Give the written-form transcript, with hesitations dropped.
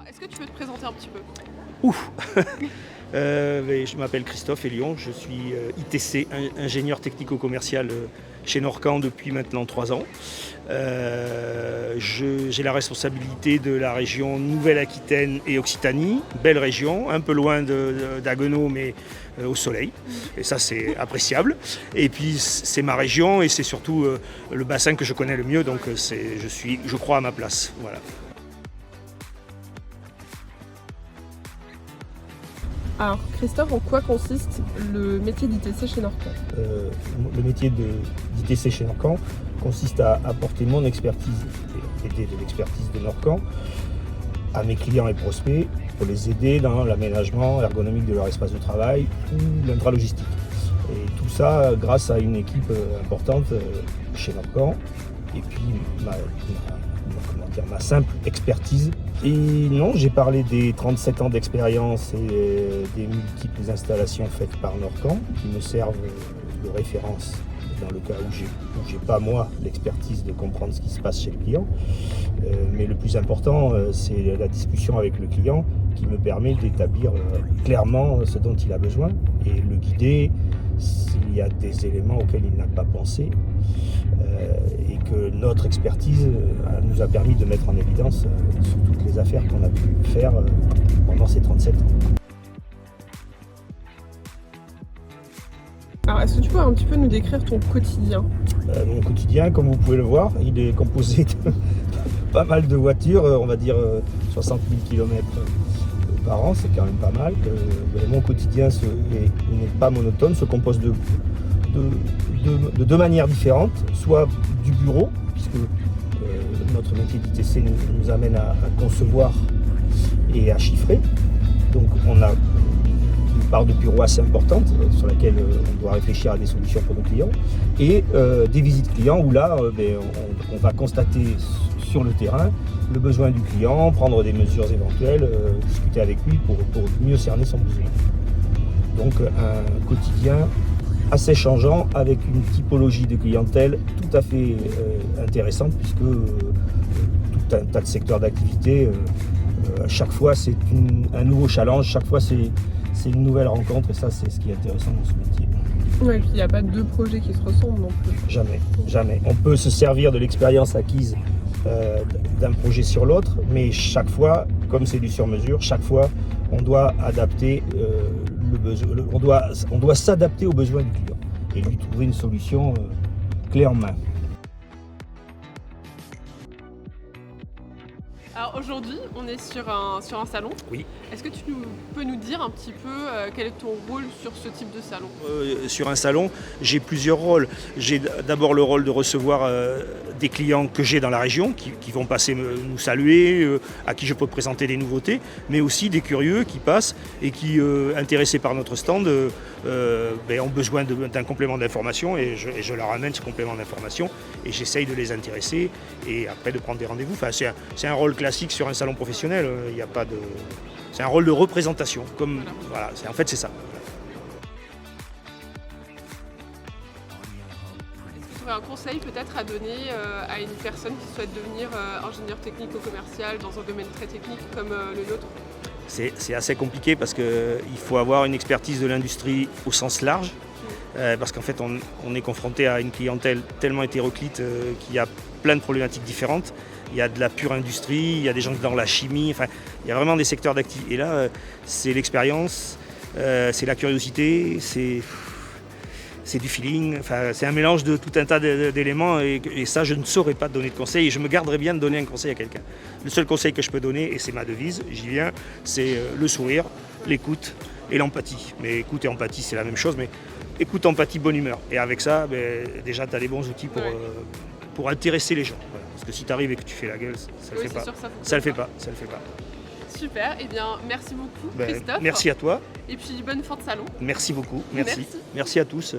Est-ce que tu peux te présenter un petit peu? Ouf Je m'appelle Christophe Elion, je suis ITC, ingénieur technico-commercial chez Norcan depuis maintenant 3 ans. J'ai la responsabilité de la région Nouvelle-Aquitaine et Occitanie, belle région, un peu loin d'Haguenau mais au soleil, et ça c'est appréciable. Et puis c'est ma région et c'est surtout le bassin que je connais le mieux, donc je crois à ma place. Voilà. Alors Christophe, en quoi consiste le métier d'ITC chez Norcan? Le métier d'ITC chez Norcan consiste à apporter mon expertise et de l'expertise de Norcan à mes clients et prospects pour les aider dans l'aménagement ergonomique de leur espace de travail ou l'intralogistique. Et tout ça grâce à une équipe importante chez Norcan et puis ma simple expertise. Et non, j'ai parlé des 37 ans d'expérience et des multiples installations faites par Norcan qui me servent de référence dans le cas où j'ai pas moi l'expertise de comprendre ce qui se passe chez le client. Mais le plus important, c'est la discussion avec le client qui me permet d'établir clairement ce dont il a besoin et le guider s'il y a des éléments auxquels il n'a pas pensé. Et que notre expertise nous a permis de mettre en évidence sur toutes les affaires qu'on a pu faire pendant ces 37 ans. Alors est-ce que tu peux un petit peu nous décrire ton quotidien? Mon quotidien, comme vous pouvez le voir, il est composé de pas mal de voitures, on va dire 60 000 km par an, c'est quand même pas mal. Mon quotidien n'est pas monotone, se compose de deux manières différentes, soit du bureau, puisque notre métier d'ITC nous amène à concevoir et à chiffrer. Donc on a une part de bureau assez importante sur laquelle on doit réfléchir à des solutions pour nos clients, et des visites clients où là on va constater sur le terrain le besoin du client, prendre des mesures éventuelles, discuter avec lui pour mieux cerner son besoin. Donc un quotidien assez changeant avec une typologie de clientèle tout à fait intéressante puisque tout un tas de secteurs d'activité, chaque fois c'est un nouveau challenge, chaque fois c'est une nouvelle rencontre et ça c'est ce qui est intéressant dans ce métier. Ouais, et puis il n'y a pas deux projets qui se ressemblent non plus. Jamais, jamais. On peut se servir de l'expérience acquise d'un projet sur l'autre, mais chaque fois, comme c'est du sur-mesure, chaque fois on doit adapter on doit s'adapter aux besoins du client et lui trouver une solution clé en main. Alors aujourd'hui, on est sur un salon. Oui. Est-ce que tu peux nous dire un petit peu quel est ton rôle sur ce type de salon? Sur un salon, j'ai plusieurs rôles. J'ai d'abord le rôle de recevoir des clients que j'ai dans la région, qui vont passer nous saluer, à qui je peux présenter des nouveautés, mais aussi des curieux qui passent et qui, intéressés par notre stand, ont besoin d'un complément d'information et je leur amène ce complément d'information et j'essaye de les intéresser et après de prendre des rendez-vous. Enfin, c'est un rôle classique sur un salon professionnel, il n'y a pas de... C'est un rôle de représentation, voilà, en fait c'est ça. Est-ce que tu aurais un conseil peut-être à donner à une personne qui souhaite devenir ingénieur technico-commercial dans un domaine très technique comme le nôtre? C'est assez compliqué parce qu'il faut avoir une expertise de l'industrie au sens large, parce qu'en fait on est confronté à une clientèle tellement hétéroclite qu'il y a plein de problématiques différentes. Il y a de la pure industrie, il y a des gens dans la chimie, enfin, il y a vraiment des secteurs d'activité. Et là, c'est l'expérience, c'est la curiosité, c'est du feeling, enfin, c'est un mélange de tout un tas d'éléments et ça, je ne saurais pas donner de conseils et je me garderais bien de donner un conseil à quelqu'un. Le seul conseil que je peux donner, et c'est ma devise, j'y viens, c'est le sourire, l'écoute et l'empathie. Mais écoute et empathie, c'est la même chose, mais écoute, empathie, bonne humeur. Et avec ça, déjà, tu as les bons outils pour intéresser les gens. Voilà. Parce que si tu arrives et que tu fais la gueule, ça ne le fait pas. Ça le fait pas. Super, et bien merci beaucoup Christophe. Merci à toi. Et puis bonne fin de salon. Merci beaucoup, merci à tous.